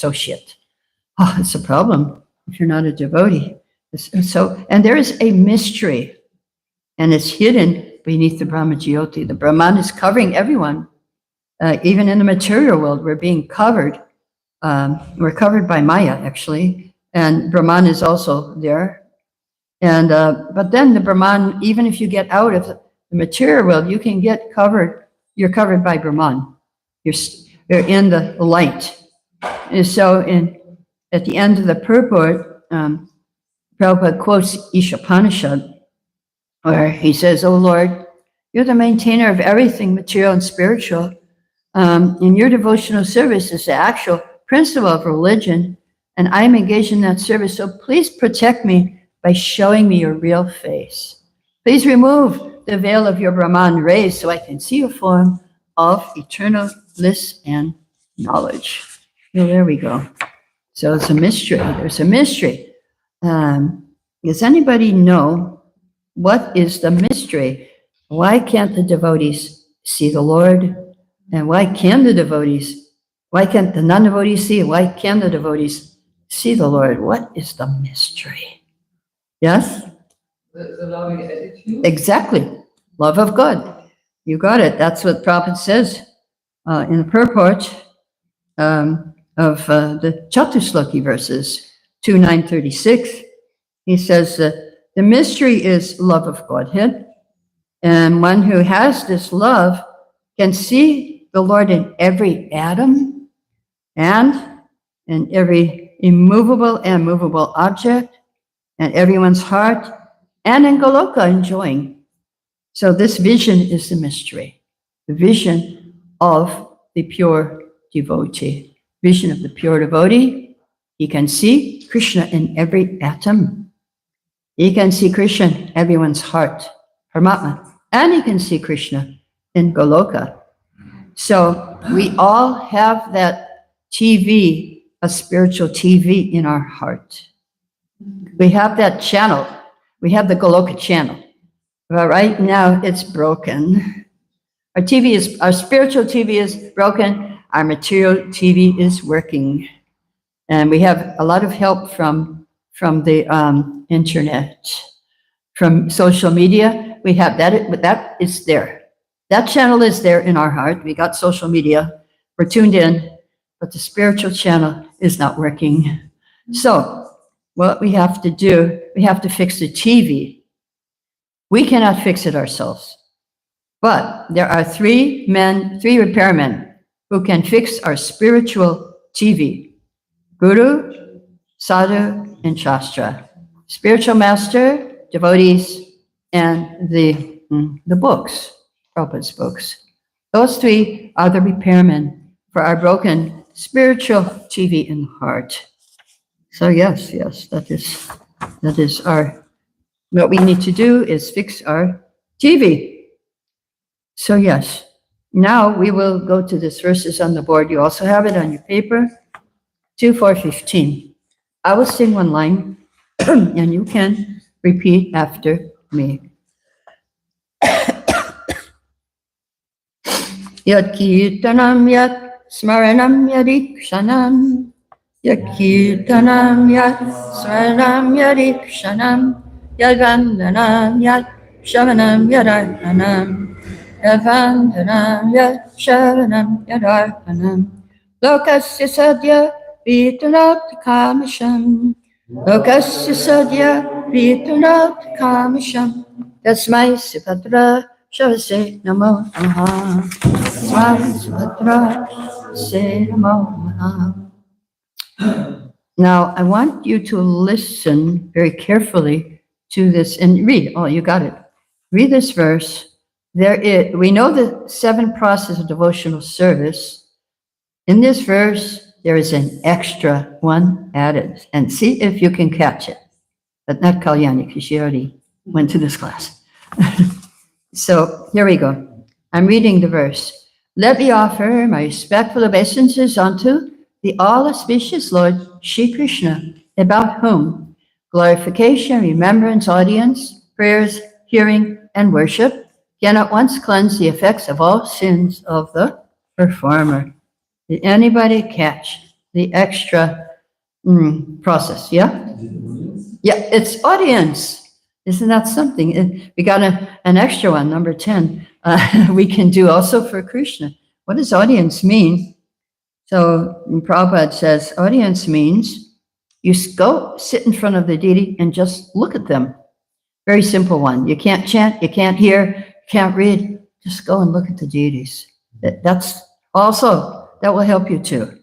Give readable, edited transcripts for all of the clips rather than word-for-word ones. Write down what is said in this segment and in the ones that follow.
associate. Oh, it's a problem if you're not a devotee. And there is a mystery, and it's hidden beneath the Brahma Jyoti. The Brahman is covering everyone. Even in the material world, we're being covered. We're covered by Maya, actually, and Brahman is also there. And but then the Brahman, even if you get out of the material world, you can get covered. You're covered by Brahman. You're in the light. And so at the end of the purport, Prabhupada quotes Ishopanishad, where he says, "Oh Lord, you're the maintainer of everything material and spiritual. And your devotional service is the actual principle of religion, and I'm engaged in that service. So please protect me by showing me your real face. Please remove the veil of your Brahman rays so I can see your form of eternal bliss and knowledge." Well, there we go. So it's a mystery. There's a mystery. Does anybody know what is the mystery? Why can't the devotees see the Lord? And why can't the non-devotees see? Why can the devotees see the Lord? What is the mystery? Yes? The loving attitude? Exactly. Love of God. You got it. That's what Prabhupada says in the purport of the Chatusloki verses 2:936. He says, the mystery is love of Godhead. And one who has this love can see the Lord in every atom and in every immovable and movable object and everyone's heart and in Goloka enjoying. So this vision is the mystery, the vision of the pure devotee. Vision of the pure devotee. He can see Krishna in every atom. He can see Krishna in everyone's heart, Paramatma. And he can see Krishna in Goloka. So we all have that TV, a spiritual TV in our heart. We have that channel. We have the Goloka channel. But right now it's broken. Our spiritual TV is broken. Our material TV is working. And we have a lot of help from the internet, from social media. We have that, but that is there. That channel is there in our heart. We got social media. We're tuned in, but the spiritual channel is not working. So what we have to do, we have to fix the TV. We cannot fix it ourselves. But there are three repairmen who can fix our spiritual TV. Guru, Sadhu, and Shastra. Spiritual master, devotees, and the books, Prabhupada's books. Those three are the repairmen for our broken spiritual TV in the heart. So yes, that is our, what we need to do is fix our TV. So yes, now we will go to this verses on the board. You also have it on your paper, 2:4:15. I will sing one line and you can repeat after me. Yat kirtanam yat smaranam yadikshanam. Yat kirtanam yat smaranam yadikshanam. Yad vandanam yat shavanam yadarpanam. Yad vandanam yat shavanam yadarpanam. Lokasya sadya vitunat kamasham. Lokasya sadya vitunat kamasham. Tasmai sipatra shavase namo namaha. Tasmai sipatra shavase namo namaha. Now, I want you to listen very carefully to this and read. Oh, you got it. Read this verse. We know the 7 processes of devotional service. In this verse, there is an extra one added. And see if you can catch it. But not Kalyani, because she already went to this class. So here we go. I'm reading the verse. Let me offer my respectful obeisances unto the all-auspicious Lord Shri Krishna, about whom glorification, remembrance, audience, prayers, hearing, and worship can at once cleanse the effects of all sins of the performer. Did anybody catch the extra process, yeah? Yeah, it's audience. Isn't that something? We got an extra one, number 10. We can do also for Krishna. What does audience mean? So Prabhupada says, audience means you go sit in front of the deity and just look at them. Very simple one. You can't chant, you can't hear, you can't read. Just go and look at the deities. That's also, that will help you too.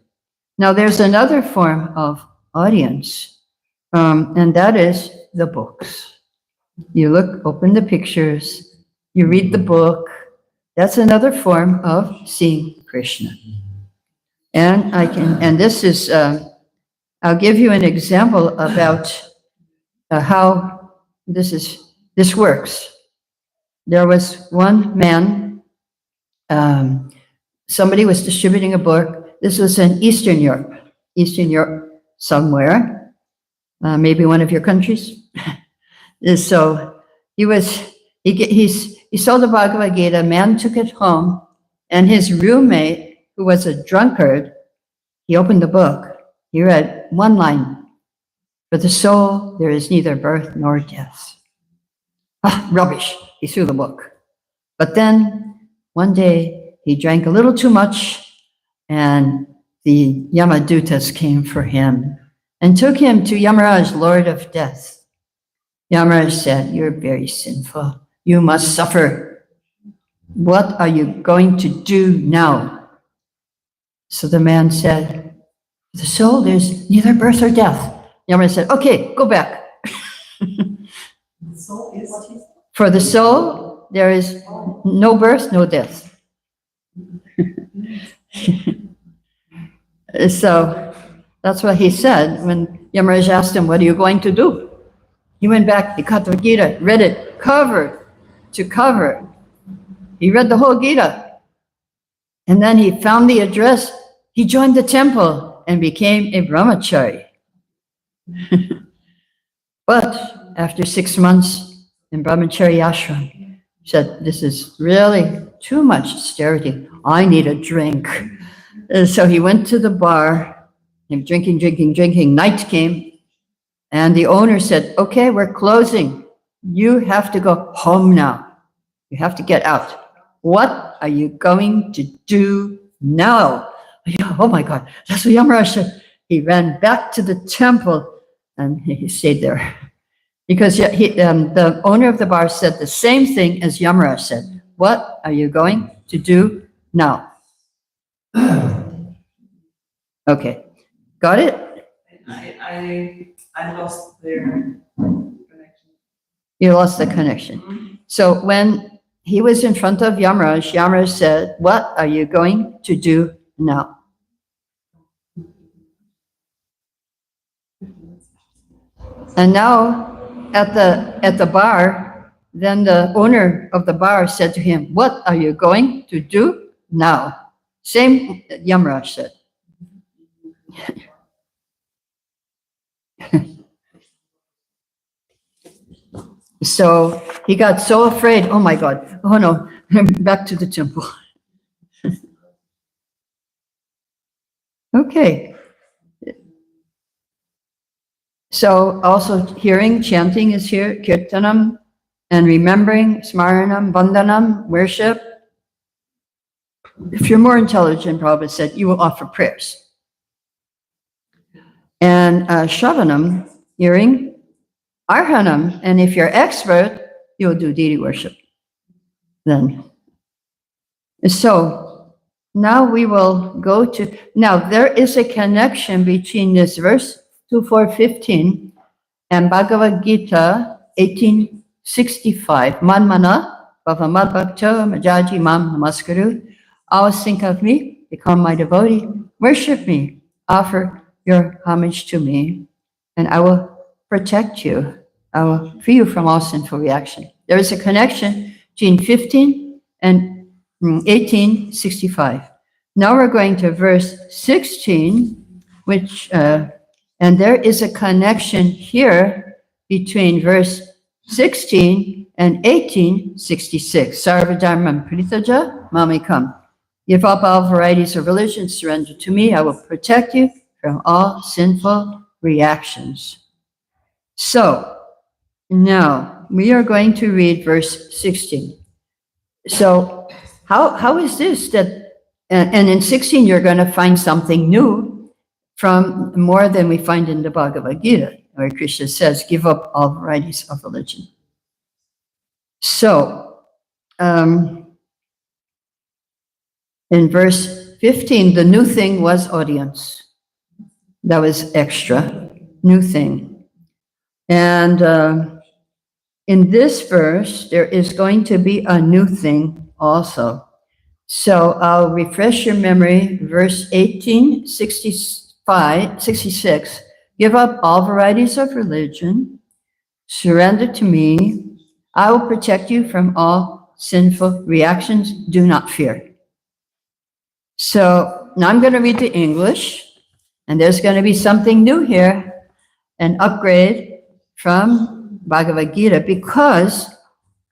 Now there's another form of audience, and that is the books. You look, open the pictures, you read the book. That's another form of seeing Krishna. And this is, I'll give you an example about how this works. There was one man, somebody was distributing a book. This was in Eastern Europe somewhere, maybe one of your countries. So he saw the Bhagavad Gita, a man took it home, and his roommate, who was a drunkard, he opened the book. He read one line, "For the soul, there is neither birth nor death." Ah, rubbish. He threw the book. But then one day he drank a little too much, and the Yamadutas came for him and took him to Yamaraj, Lord of Death. Yamaraj said, "You're very sinful. You must suffer. What are you going to do now?" So the man said, "For the soul, there's neither birth or death." Yamaraj said, "Okay, go back." For the soul, there is no birth, no death. So that's what he said when Yamaraj asked him, "What are you going to do?" He went back, he cut the Gita, read it cover to cover. He read the whole Gita. And then he found the address. He joined the temple and became a brahmachari. But after 6 months in brahmachari ashram, he said, "This is really too much austerity. I need a drink." And so he went to the bar, and drinking. Night came. And the owner said, "Okay, we're closing. You have to go home now. You have to get out. What are you going to do now?" Oh my God, that's what Yamaraj said. He ran back to the temple and he stayed there. Because the owner of the bar said the same thing as Yamaraj said. What are you going to do now? Okay, got it? I lost their connection. You lost the connection. So when he was in front of Yamaraj, Yamaraj said, "What are you going to do now?" And now at the bar, then the owner of the bar said to him, "What are you going to do now?" Same Yamaraj said. So he got so afraid. Oh my God. Oh no, back to the temple. Okay. So also hearing, chanting is here, kirtanam, and remembering, smaranam, vandanam, worship. If you're more intelligent, Prabhupada said, you will offer prayers. And shravanam, hearing, arhanam, and if you're expert, you'll do deity worship. Then. So now we will go to, now there is a connection between this verse 2415 and Bhagavad Gita 1865. Manmana bhavamad bhakto majaji mam namaskaru. Always think of me, become my devotee, worship me, offer your homage to me, and I will protect you. I will free you from all sinful reaction. There is a connection between 15 and 1865. Now we're going to verse 16, which, and there is a connection here between verse 16 and 1866. Sarvadharmam Pritaja Mamikam. Give up all varieties of religion, surrender to me, I will protect you, from all sinful reactions. So, now we are going to read verse 16. So, how is this that, and in 16, you're going to find something new from more than we find in the Bhagavad Gita, where Krishna says, give up all varieties of religion. So, in verse 15, the new thing was audience. That was extra, new thing. And in this verse, there is going to be a new thing also. So I'll refresh your memory, verse 18, 66, give up all varieties of religion, surrender to me, I will protect you from all sinful reactions, do not fear. So now I'm going to read the English, and there's going to be something new here, an upgrade from Bhagavad Gita, because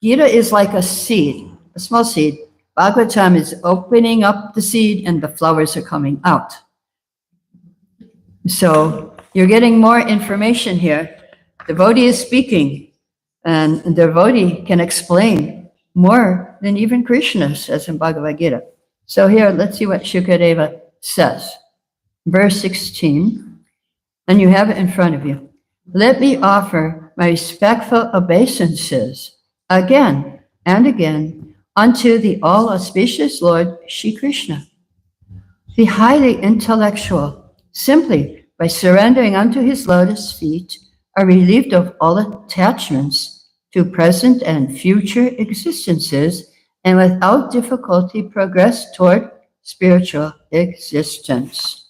Gita is like a seed, a small seed. Bhagavatam is opening up the seed and the flowers are coming out. So you're getting more information here. The devotee is speaking, and the devotee can explain more than even Krishna says in Bhagavad Gita. So here, let's see what Sukadeva says. Verse 16, and you have it in front of you. Let me offer my respectful obeisances again and again unto the all-auspicious Lord Shri Krishna. The highly intellectual, simply by surrendering unto his lotus feet, are relieved of all attachments to present and future existences, and without difficulty progress toward spiritual existence.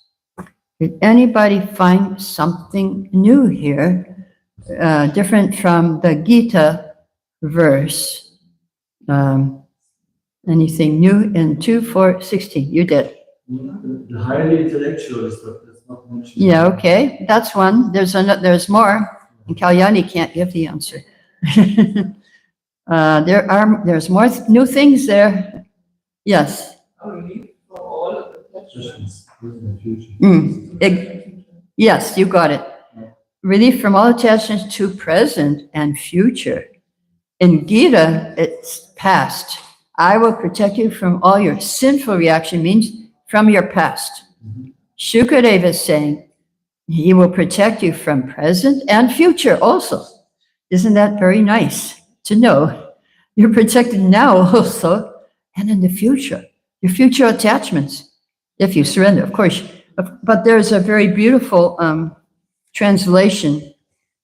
Did anybody find something new here, different from the Gita verse? Anything new in 2:4:16? You did. The highly intellectual is that's not mentioned. Yeah, okay, that's one. There's more, and Kalyani can't give the answer. There's more new things there. Yes. For all of the Questions, present and future. Yes, you got it. Relief from all attachments to present and future. In Gita, it's past. I will protect you from all your sinful reaction, means from your past. Sukadeva is saying he will protect you from present and future also. Isn't that very nice to know? You're protected now also, and in the future, your future attachments, if you surrender, of course. But there's a very beautiful translation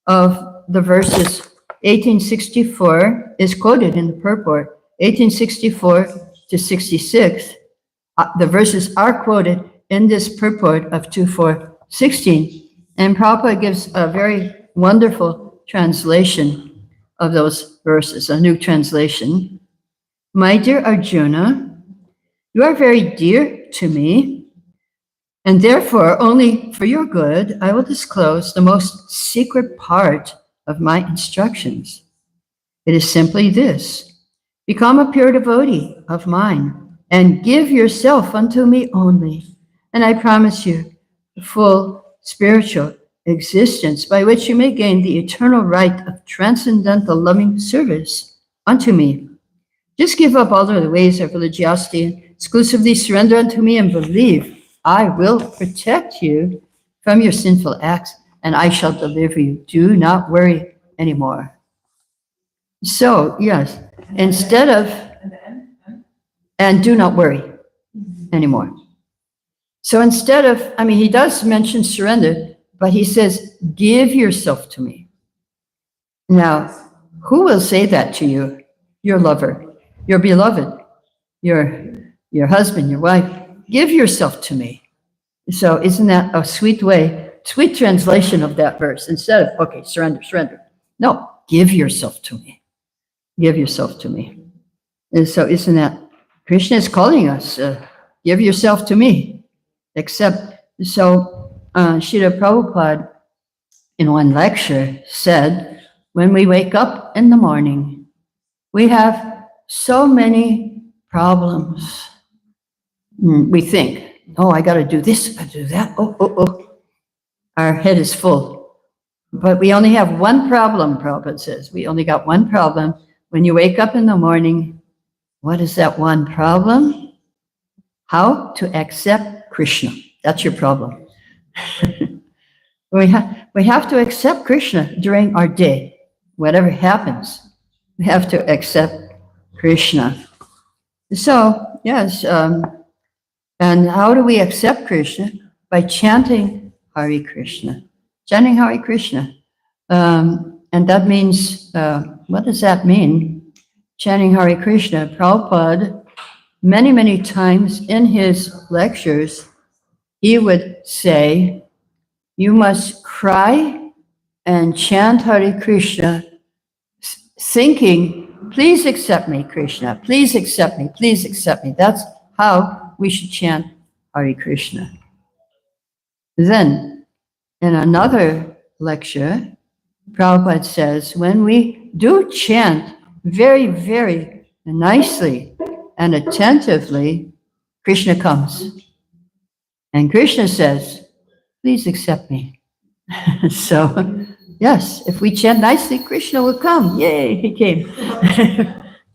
of the verses. 1864 is quoted in the purport. 1864 to 66, the verses are quoted in this purport of 2:4:16, and Prabhupada gives a very wonderful translation of those verses, a new translation. My dear Arjuna, you are very dear to me, and therefore only for your good I will disclose the most secret part of my instructions. It is simply this: become a pure devotee of mine and give yourself unto me only, and I promise you the full spiritual existence by which you may gain the eternal right of transcendental loving service unto me. Just give up all the ways of religiosity and exclusively surrender unto me, and believe I will protect you from your sinful acts, and I shall deliver you. Do not worry anymore. So, yes, instead of, and do not worry anymore. So instead of, he does mention surrender, but he says, give yourself to me. Now, who will say that to you? Your lover, your beloved, your husband, your wife. Give yourself to me. So isn't that a sweet way, sweet translation of that verse? Instead of, okay, surrender. No, give yourself to me. Give yourself to me. And so isn't that, Krishna is calling us, give yourself to me. Except, so Srila Prabhupada in one lecture said, when we wake up in the morning, we have so many problems. We think, oh, I got to do this, I do that. Oh. our head is full. But we only have one problem, Prabhupada says. We only got one problem. When you wake up in the morning, what is that one problem? How to accept Krishna. That's your problem. We have to accept Krishna during our day. Whatever happens, we have to accept Krishna. So, yes, and how do we accept Krishna? By chanting Hare Krishna. Chanting Hare Krishna. And that means, what does that mean? Chanting Hare Krishna. Prabhupada, many, many times in his lectures, he would say, you must cry and chant Hare Krishna, thinking, please accept me, Krishna. Please accept me. Please accept me. That's how we should chant Hare Krishna. Then, in another lecture, Prabhupada says, when we do chant very, very nicely and attentively, Krishna comes. And Krishna says, please accept me. So, yes, if we chant nicely, Krishna will come. Yay, he came.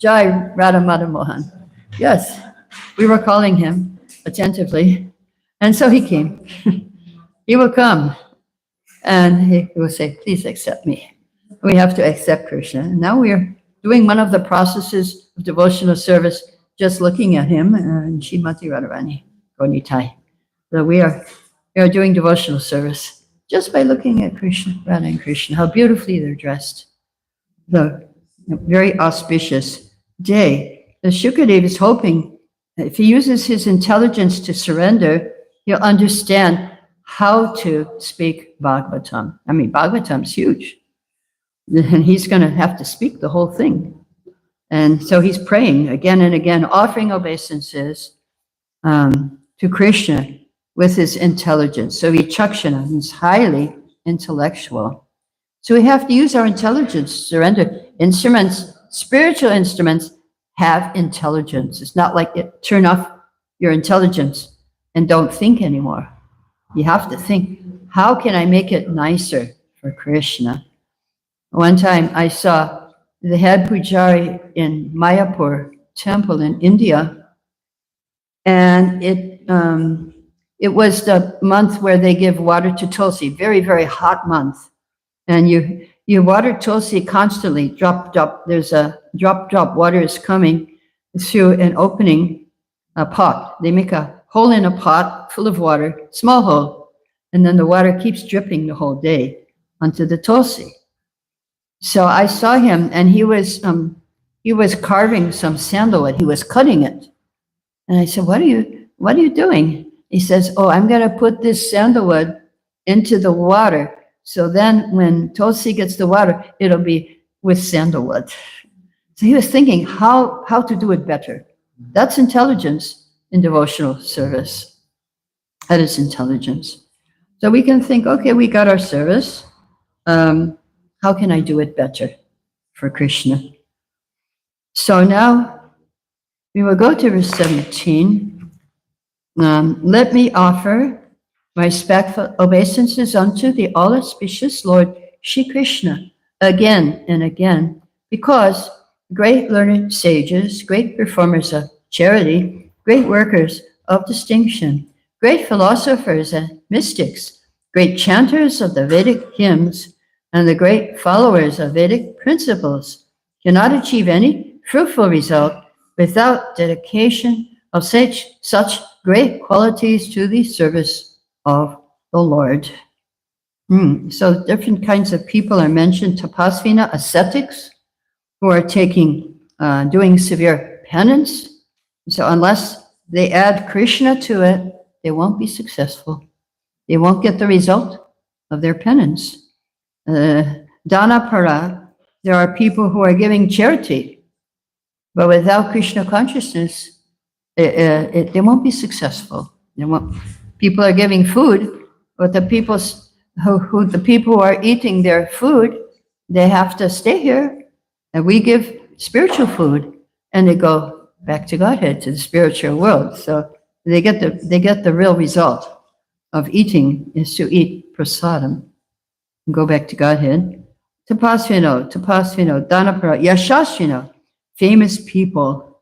Jai Radha Madhan Mohan. Yes, we were calling him attentively. And so he came. He will come. And he will say, please accept me. We have to accept Krishna. And now we are doing one of the processes of devotional service, just looking at him, and Srimati Radharani Gonitai. So we are doing devotional service just by looking at Krishna, Radha and Krishna, how beautifully they're dressed. The very auspicious day. The Sukadeva is hoping that if he uses his intelligence to surrender, he'll understand how to speak Bhagavatam. I mean, Bhagavatam's huge. And he's going to have to speak the whole thing. And so he's praying again and again, offering obeisances to Krishna with his intelligence. So Vichakshana means highly intellectual. So we have to use our intelligence to surrender. Instruments, spiritual instruments have intelligence. It's not like it turn off your intelligence and don't think anymore. You have to think, how can I make it nicer for Krishna? One time I saw the head pujari in Mayapur temple in India, and it was the month where they give water to Tulsi, very, very hot month. And you water Tulsi constantly, drop, drop. There's a drop, drop. Water is coming through an opening, a pot. They make a hole in a pot full of water, small hole, and then the water keeps dripping the whole day onto the Tulsi. So I saw him, and he was carving some sandalwood. He was cutting it. And I said, what are you doing? He says, oh, I'm going to put this sandalwood into the water. So then when Tulsi gets the water, it'll be with sandalwood. So he was thinking how to do it better. That's intelligence in devotional service. That is intelligence. So we can think, okay, we got our service. How can I do it better for Krishna? So now we will go to verse 17. Let me offer my respectful obeisances unto the all-auspicious Lord Shri Krishna again and again, because great learned sages, great performers of charity, great workers of distinction, great philosophers and mystics, great chanters of the Vedic hymns, and the great followers of Vedic principles cannot achieve any fruitful result without dedication of such great qualities to the service of the Lord. So different kinds of people are mentioned. Tapasvina, ascetics, who are doing severe penance. So unless they add Krishna to it, they won't be successful. They won't get the result of their penance. Dhanapara, there are people who are giving charity, but without Krishna consciousness, they won't be successful. People are giving food, but the people who are eating their food, they have to stay here, and we give spiritual food, and they go back to Godhead, to the spiritual world. So they get the real result of eating is to eat prasadam. Go back to Godhead. Tapasvino, Dhanapara, Yashasvino, famous people.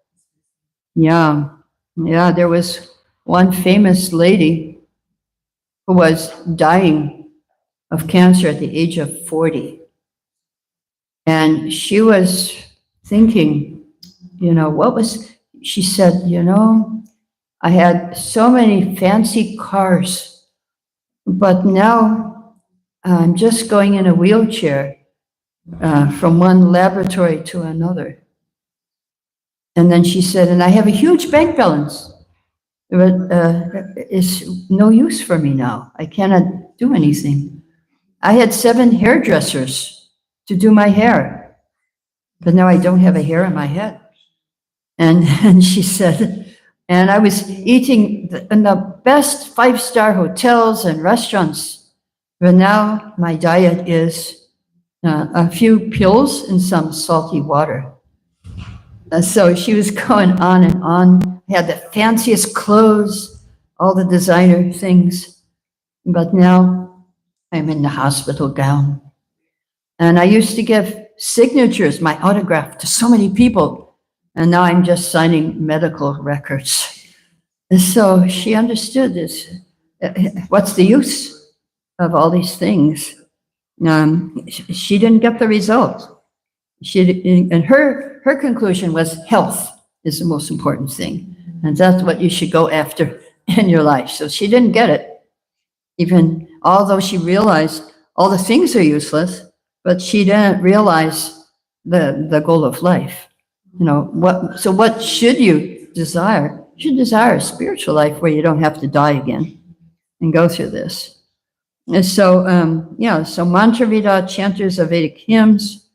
Yeah, there was one famous lady who was dying of cancer at the age of 40. And she was thinking, she said, I had so many fancy cars, but now I'm just going in a wheelchair from one laboratory to another. And then she said, and I have a huge bank balance, but it's no use for me now. I cannot do anything. I had 7 hairdressers to do my hair, but now I don't have a hair in my head. And she said, and I was eating in the best 5-star hotels and restaurants, but now my diet is a few pills and some salty water. So she was going on and on. I had the fanciest clothes, all the designer things, but now I'm in the hospital gown. And I used to give signatures, my autograph, to so many people, and now I'm just signing medical records. And so she understood this. What's the use of all these things? She didn't get the result. And her conclusion was health is the most important thing. And that's what you should go after in your life. So she didn't get it, even although she realized all the things are useless, but she didn't realize the goal of life. What should you desire? You should desire a spiritual life where you don't have to die again and go through this. And so, so mantra vida, chanters of Vedic hymns,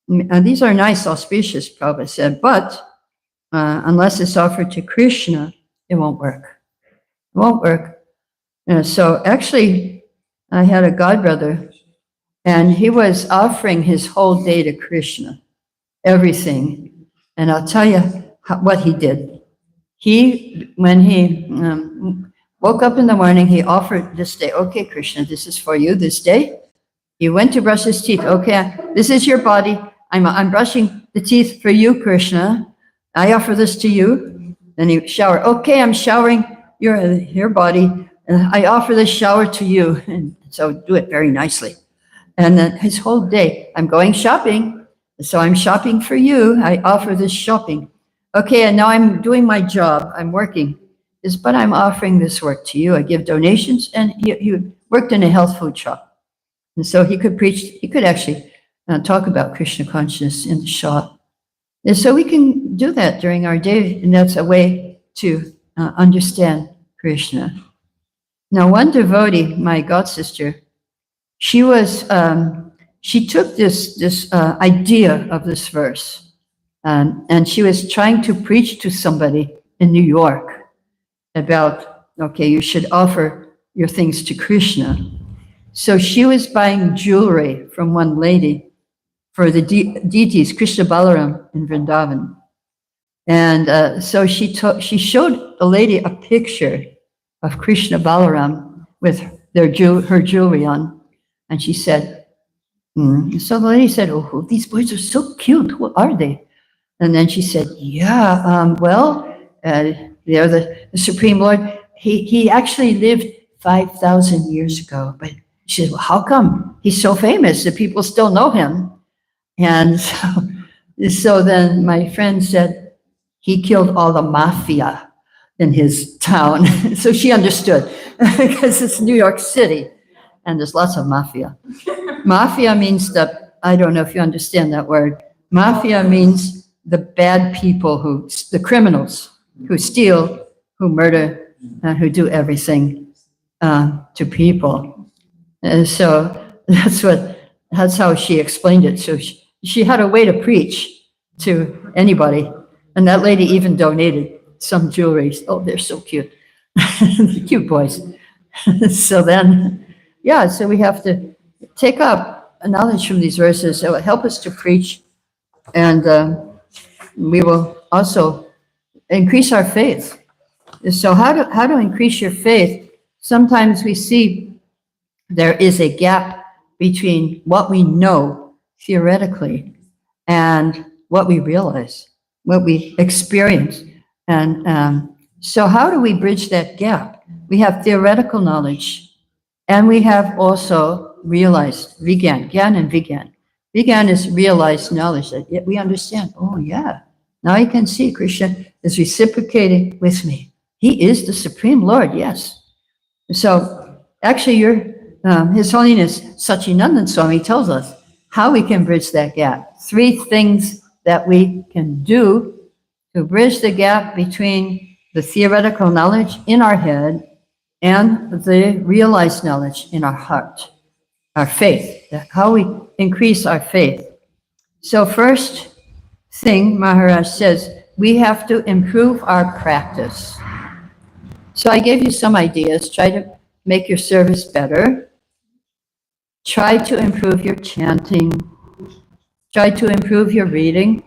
these are nice, auspicious, Prabhupada said, but unless it's offered to Krishna, it won't work. It won't work. So actually, I had a godbrother, and he was offering his whole day to Krishna, everything. And I'll tell you what he did. When he woke up in the morning, he offered this day, okay, Krishna, this is for you this day. He went to brush his teeth. Okay, this is your body. I'm brushing the teeth for you, Krishna. I offer this to you. Then he showered. Okay, I'm showering your body. I offer this shower to you. And so do it very nicely. And then his whole day, I'm going shopping. So I'm shopping for you. I offer this shopping. Okay, and now I'm doing my job. I'm working. But I'm offering this work to you. I give donations. And he worked in a health food shop. And so he could preach, he could actually talk about Krishna consciousness in the shop. And so we can do that during our day, and that's a way to understand Krishna. Now, one devotee, my god sister, she took this idea of this verse, and she was trying to preach to somebody in New York about, okay, you should offer your things to Krishna. So she was buying jewelry from one lady for the deities, Krishna Balaram in Vrindavan. And so she showed the lady a picture of Krishna Balaram with her jewelry on. And she said, so the lady said, oh, these boys are so cute. Who are they? And then she said, they're the Supreme Lord. He actually lived 5,000 years ago. But she said, well, how come he's so famous that people still know him? And so then my friend said, he killed all the mafia in his town. So she understood, because it's New York City, and there's lots of mafia. Mafia means I don't know if you understand that word. Mafia means the bad people, the criminals who steal, who murder, who do everything to people. And so that's how she explained it. So she had a way to preach to anybody. And that lady even donated some jewelry. Oh, they're so cute. Cute boys. So then, so we have to take up knowledge from these verses. It will help us to preach. And we will also increase our faith. So how to increase your faith? Sometimes we see there is a gap between what we know theoretically and what we realize, what we experience. And so how do we bridge that gap? We have theoretical knowledge, and we have also realized, Vigyan, Gyan and Vigyan. Vigyan is realized knowledge that we understand, oh yeah, now I can see Krishna is reciprocating with me. He is the Supreme Lord, yes. So actually His Holiness Sachinandan Swami tells us how we can bridge that gap. 3 things that we can do to bridge the gap between the theoretical knowledge in our head and the realized knowledge in our heart, our faith, how we increase our faith. So first thing, Maharaj says, we have to improve our practice. So I gave you some ideas. Try to make your service better. Try to improve your chanting. Try to improve your reading.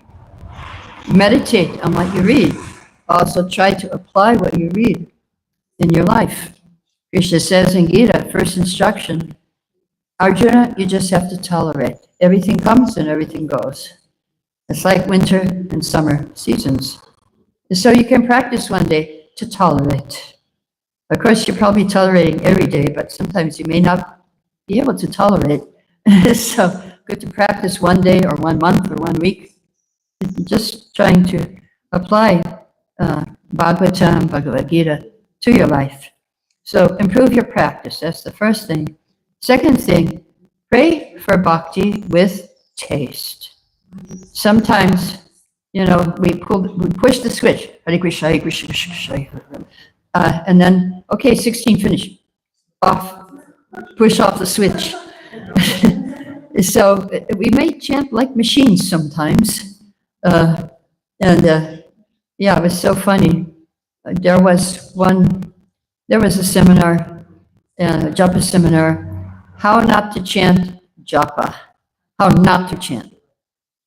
Meditate on what you read. Also try to apply what you read in your life. Krishna says in Gita, first instruction, Arjuna, you just have to tolerate. Everything comes and everything goes. It's like winter and summer seasons. And so you can practice one day to tolerate. Of course, you're probably tolerating every day, but sometimes you may not be able to tolerate. So good to practice one day or 1 month or 1 week. Just trying to apply Bhagavatam, Bhagavad Gita to your life. So improve your practice. That's the first thing. Second thing, pray for bhakti with taste. Sometimes, we push the switch. Hare Krishna, Hare Krishna, Krishna Krishna. And then, okay, 16, finish. Off. Push off the switch. So we may chant like machines sometimes. Yeah, it was so funny. There was a seminar, a japa seminar, how not to chant japa, how not to chant.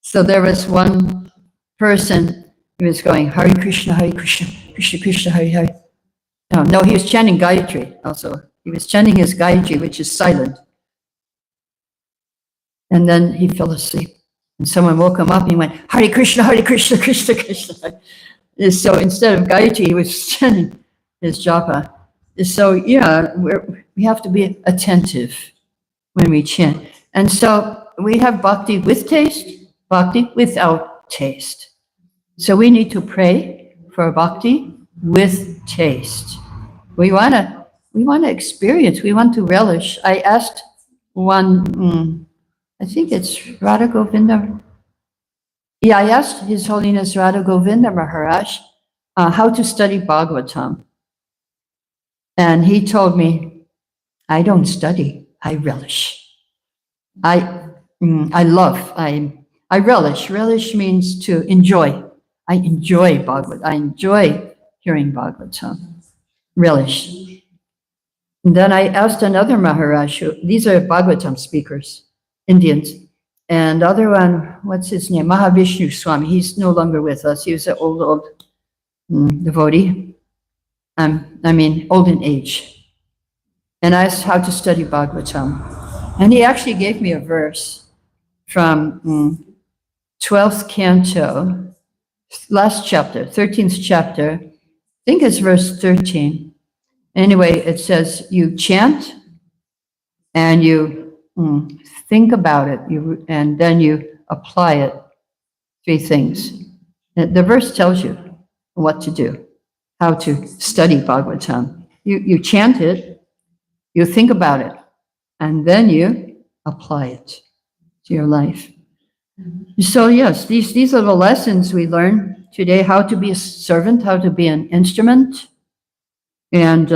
So there was one person who was going, Hare Krishna, Krishna Krishna, Hare Hare. No, he was chanting Gayatri also. He was chanting his Gayatri, which is silent. And then he fell asleep. And someone woke him up and he went, Hare Krishna, Krishna Krishna. So instead of Gayatri, he was chanting his japa. So yeah, we have to be attentive when we chant. And so we have bhakti with taste, bhakti without taste. So we need to pray for bhakti with taste. We want to experience, we want to relish. I asked one, I think it's Radha Govinda. Yeah, I asked His Holiness Radha Govinda Maharaj how to study Bhagavatam. And he told me, I don't study, I relish. I love, I relish. Relish means to enjoy. I enjoy Bhagavatam. I enjoy hearing Bhagavatam. Relish. And then I asked another Maharaj, these are Bhagavatam speakers, Indians. And the other one, what's his name? Mahavishnu Swami. He's no longer with us. He was an old devotee. Old in age. And I asked how to study Bhagavatam. And he actually gave me a verse from 12th canto, last chapter, 13th chapter. I think it's verse 13. Anyway, it says, you chant and you think about it, and then you apply it. 3 things. The verse tells you what to do, how to study Bhagavatam. You chant it, you think about it, and then you apply it to your life. So yes, these are the lessons we learn today, how to be a servant, how to be an instrument. And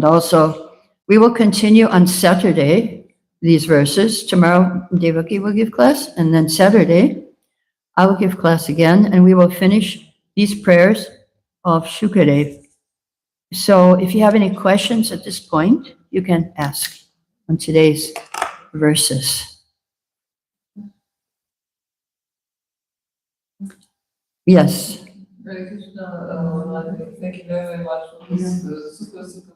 also, we will continue on Saturday, these verses. Tomorrow, Devaki will give class, and then Saturday, I will give class again, and we will finish these prayers of Sukadeva. So if you have any questions at this point, you can ask on today's verses. Yes. Hare Krishna, thank you very much for this super, super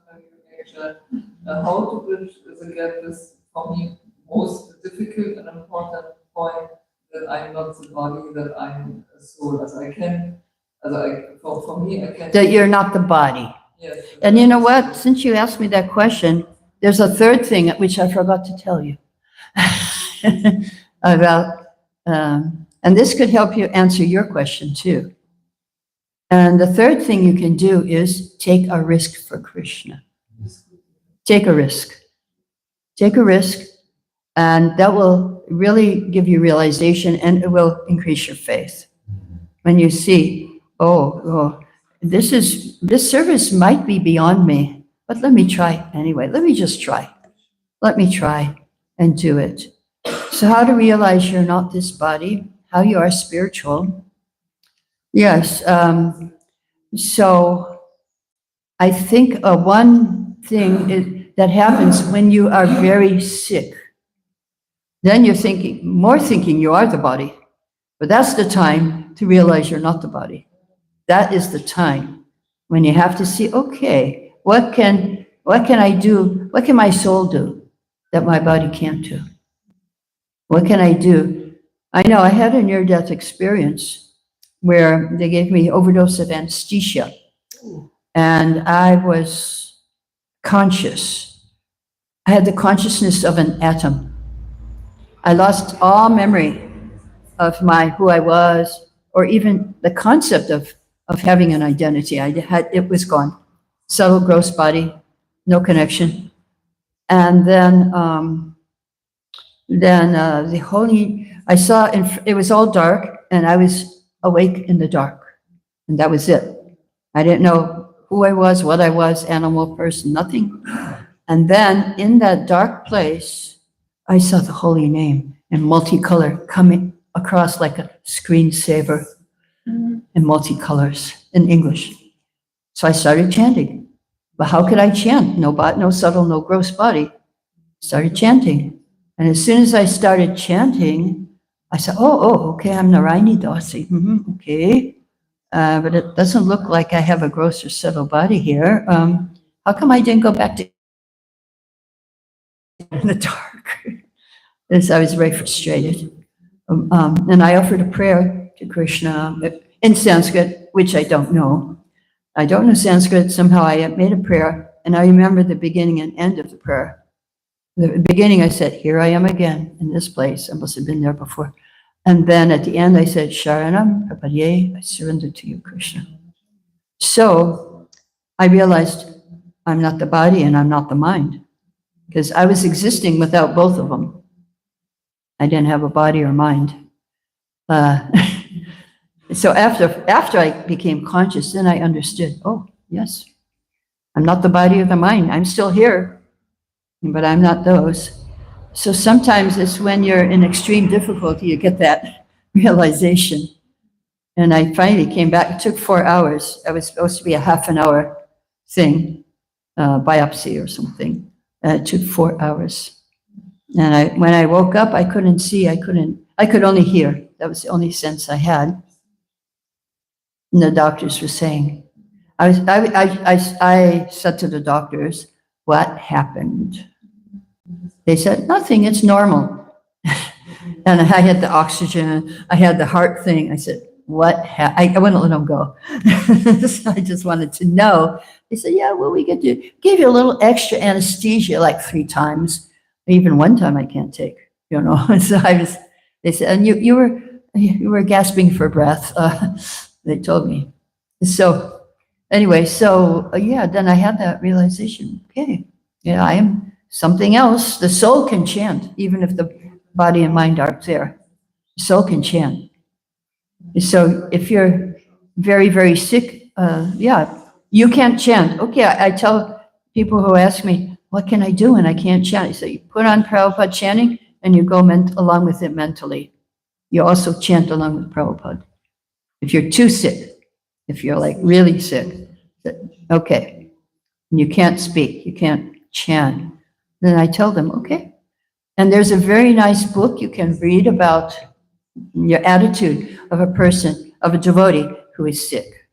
nature. How to bridge the gap is for me most difficult and important point, that I'm not the body, that I'm a soul. For me, I can. That you're not the body. Yes. And you know what? Since you asked me that question, there's a third thing which I forgot to tell you about, and this could help you answer your question too. And the third thing you can do is take a risk for Krishna. Take a risk. Take a risk, and that will really give you realization, and it will increase your faith. When you see, this service might be beyond me, but let me try anyway. Let me just try. Let me try and do it. So how to realize you're not this body, how you are spiritual. Yes. So I think one thing that happens when you are very sick, then you're thinking you are the body. But that's the time to realize you're not the body. That is the time when you have to see, okay, what can I do? What can my soul do that my body can't do? What can I do? I know I had a near-death experience where they gave me overdose of anesthesia, and I was conscious. I had the consciousness of an atom. I lost all memory of who I was, or even the concept of having an identity. It was gone. Subtle, gross body, no connection. And then I saw, it was all dark, and I was awake in the dark, and that was it. I didn't know who I was, what I was, animal, person, nothing. And then in that dark place, I saw the holy name in multicolor coming across like a screensaver in multicolors in English. So I started chanting. But how could I chant? No subtle, no gross body. Started chanting. And as soon as I started chanting, I said, okay, I'm Narayani Dasi. Okay. But it doesn't look like I have a gross or subtle body here. How come I didn't go back to in the dark? As I was very frustrated. And I offered a prayer to Krishna in Sanskrit, which I don't know. I don't know Sanskrit. Somehow I made a prayer, and I remember the beginning and end of the prayer. The beginning, I said, here I am again in this place. I must have been there before. And then at the end, I said, Sharanam Prapadye, I surrender to you, Krishna. So I realized I'm not the body and I'm not the mind, because I was existing without both of them. I didn't have a body or mind. So after I became conscious, then I understood, oh, yes, I'm not the body or the mind. I'm still here, but I'm not those. So sometimes it's when you're in extreme difficulty, you get that realization. And I finally came back. It took 4 hours. It was supposed to be a half an hour thing, biopsy or something. It took 4 hours. And when I woke up, I couldn't see. I could only hear. That was the only sense I had. And the doctors were saying, I said to the doctors, what happened? They said, nothing, it's normal. And I had the oxygen, I had the heart thing. I said, I wouldn't let them go. So I just wanted to know. They said, yeah, well, we get to give you a little extra anesthesia, like 3 times. Even 1 time I can't take, So they said, and you were gasping for breath. They told me. So anyway, then I had that realization. Okay, I am something else. The soul can chant, even if the body and mind aren't there. The soul can chant. So if you're very, very sick, you can't chant. Okay, I tell people who ask me, what can I do when I can't chant? I say, you put on Prabhupada chanting and you go along with it mentally. You also chant along with Prabhupada. If you're too sick, if you're like really sick, okay, and you can't speak, you can't chant, then I tell them, okay. And there's a very nice book you can read about your attitude of a person, of a devotee who is sick.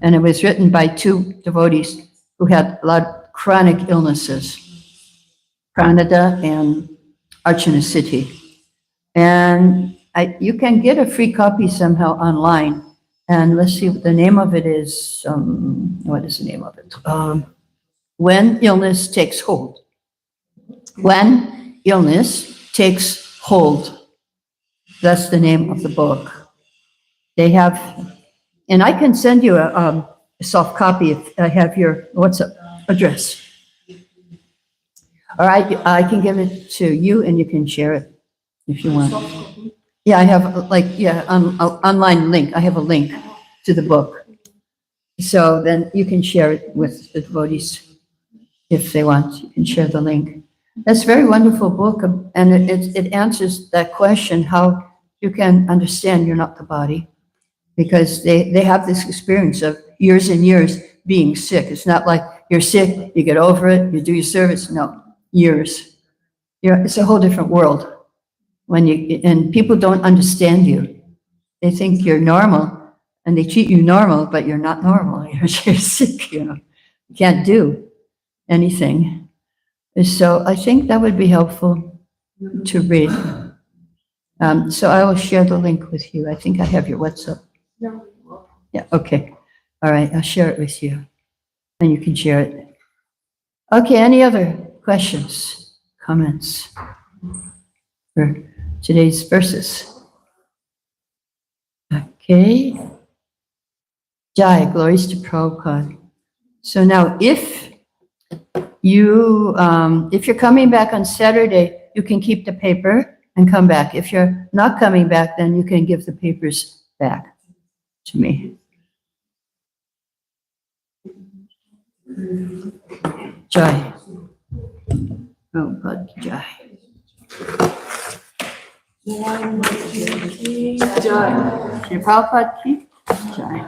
And it was written by 2 devotees who had a lot of chronic illnesses, Pranada and Archana City. And you can get a free copy somehow online. And let's see what the name of it is. What is the name of it? When Illness Takes Hold. When Illness Takes Hold. That's the name of the book. They have, and I can send you a soft copy if I have your WhatsApp address. All right, I can give it to you and you can share it if you want. Yeah, I have online link. I have a link to the book. So then you can share it with the devotees if they want. You can share the link. That's a very wonderful book, and it answers that question, how you can understand you're not the body, because they have this experience of years and years being sick. It's not like you're sick, you get over it, you do your service. No, years. It's a whole different world. And people don't understand you. They think you're normal, and they treat you normal, but you're not normal. You're sick, You can't do anything. So I think that would be helpful to read. So I will share the link with you. I think I have your WhatsApp. Yeah, okay. All right, I'll share it with you, and you can share it. Okay, any other questions, comments for today's verses? Okay. Jai, glories to Prabhupada. So now if you're coming back on Saturday, you can keep the paper and come back. If you're not coming back, then you can give the papers back to me. Jai. Prabhupada Jai. Jai. Shri Prabhupada ki Jai.